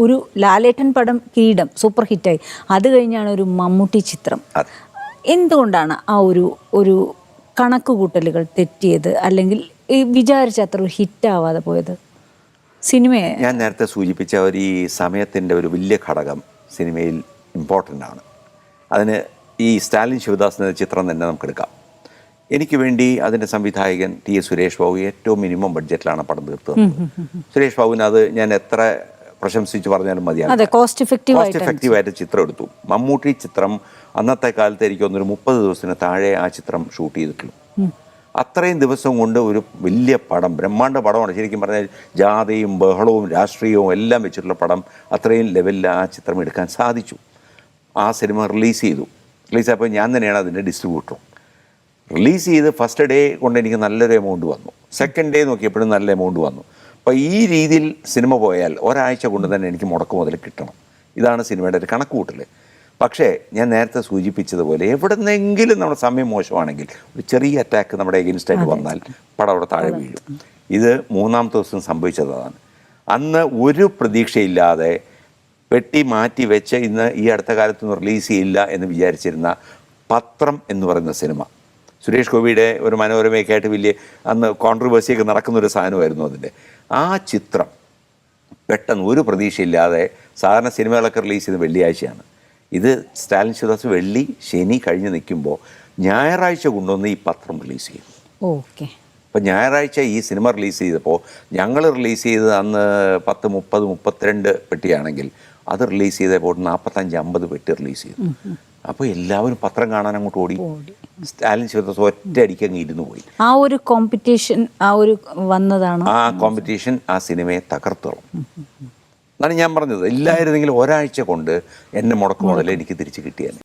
ഒരു ലാലേട്ടൻ പടം കിരീടം സൂപ്പർ ഹിറ്റായി, അത് കഴിഞ്ഞാണ് ഒരു മമ്മൂട്ടി ചിത്രം. എന്തുകൊണ്ടാണ് ആ ഒരു കണക്ക് കൂട്ടലുകൾ തെറ്റിയത്, അല്ലെങ്കിൽ വിചാരിച്ച അത്ര ഒരു ഹിറ്റാവാതെ പോയത്? സിനിമയെ ഞാൻ നേരത്തെ സൂചിപ്പിച്ച ഈ സമയത്തിൻ്റെ ഒരു വലിയ ഘടകം സിനിമയിൽ ഇമ്പോർട്ടൻ്റ് ആണ്. അതിന് ഈ സ്റ്റാലിൻ ശിവദാസ് എന്ന ചിത്രം തന്നെ നമുക്കെടുക്കാം. എനിക്ക് വേണ്ടി അതിൻ്റെ സംവിധായകൻ ടി എസ് സുരേഷ് ബാബു ഏറ്റവും മിനിമം ബഡ്ജറ്റിലാണ് പടം തീർത്തത്. സുരേഷ് ബാബുവിന് അത് ഞാൻ എത്ര പ്രശംസിച്ച് പറഞ്ഞാലും മതിയാണ്. കോസ്റ്റ് എഫക്റ്റീവായിട്ട് ചിത്രം എടുത്തു. മമ്മൂട്ടി ചിത്രം അന്നത്തെ കാലത്ത് എനിക്ക് തോന്നുന്നു 30 ദിവസത്തിന് താഴെ ആ ചിത്രം ഷൂട്ട് ചെയ്തിട്ടുള്ളൂ. അത്രയും ദിവസം കൊണ്ട് ഒരു വലിയ പടം, ബ്രഹ്മാണ്ഡ പടമാണ്. ശരിക്കും പറഞ്ഞാൽ ജാഥയും ബഹളവും രാഷ്ട്രീയവും എല്ലാം വെച്ചിട്ടുള്ള പടം അത്രയും ലെവലിൽ ആ ചിത്രം എടുക്കാൻ സാധിച്ചു. ആ സിനിമ റിലീസായപ്പോൾ ഞാൻ തന്നെയാണ് അതിൻ്റെ ഡിസ്ട്രിബ്യൂട്ടറും. റിലീസ് ചെയ്ത് ഫസ്റ്റ് ഡേ കൊണ്ട് എനിക്ക് നല്ലൊരു എമൗണ്ട് വന്നു. സെക്കൻഡ് ഡേ നോക്കിയപ്പോഴും നല്ല എമൗണ്ട് വന്നു. അപ്പോൾ ഈ രീതിയിൽ സിനിമ പോയാൽ ഒരാഴ്ച കൊണ്ട് തന്നെ എനിക്ക് മുടക്ക് മുതൽ കിട്ടണം. ഇതാണ് സിനിമയുടെ ഒരു കണക്കുകൂട്ടൽ. പക്ഷേ ഞാൻ നേരത്തെ സൂചിപ്പിച്ചതുപോലെ എവിടെന്നെങ്കിലും നമ്മുടെ സമയം മോശമാണെങ്കിൽ ഒരു ചെറിയ അറ്റാക്ക് നമ്മുടെ എഗെയിൻസ്റ്റായിട്ട് വന്നാൽ പടം അവിടെ താഴെ വീഴും. ഇത് 3-ാമത്തെ ദിവസം സംഭവിച്ചതാണ്. അന്ന് ഒരു പ്രതീക്ഷയില്ലാതെ പെട്ടി മാറ്റി വെച്ച് ഇന്ന് ഈ അടുത്ത കാലത്തൊന്നും റിലീസ് ചെയ്യില്ല എന്ന് വിചാരിച്ചിരുന്ന പത്രം എന്ന് പറയുന്ന സിനിമ, സുരേഷ് ഗോപിയുടെ ഒരു മനോരമയൊക്കെ ആയിട്ട് വലിയ അന്ന് കോൺട്രവേഴ്സിയൊക്കെ നടക്കുന്നൊരു സാധനമായിരുന്നു അതിൻ്റെ. ആ ചിത്രം പെട്ടെന്ന് ഒരു പ്രതീക്ഷയില്ലാതെ, സാധാരണ സിനിമകളൊക്കെ റിലീസ് ചെയ്ത് വെള്ളിയാഴ്ചയാണ്, ഇത് സ്റ്റാലിൻ ശിവദാസ് വെള്ളി ശനി കഴിഞ്ഞ് നിൽക്കുമ്പോൾ ഞായറാഴ്ച കൊണ്ടുവന്ന് ഈ പത്രം റിലീസ് ചെയ്യും. ഓക്കെ. അപ്പോൾ ഞായറാഴ്ച ഈ സിനിമ റിലീസ് ചെയ്തപ്പോൾ ഞങ്ങൾ റിലീസ് ചെയ്തത് അന്ന് 10, 30, 32 പെട്ടിയാണെങ്കിൽ അത് റിലീസ് ചെയ്തപ്പോൾ 45-50 പെട്ടി റിലീസ് ചെയ്തു. അപ്പോൾ എല്ലാവരും പത്രം കാണാൻ അങ്ങോട്ട് ഓടി. സ്റ്റാലിൻ ശിവദാസ് ഒറ്റ അടിക്ക് അങ്ങ് ഇരുന്ന് പോയി. ആ ഒരു കോമ്പറ്റീഷൻ വന്നതാണ്. ആ കോമ്പറ്റീഷൻ ആ സിനിമയെ തകർത്തോളും എന്നാണ് ഞാൻ പറഞ്ഞത്. ഇല്ലായിരുന്നെങ്കിൽ ഒരാഴ്ച കൊണ്ട് എന്നെ മുടക്ക് മുതൽ എനിക്ക് തിരിച്ച് കിട്ടിയാൽ.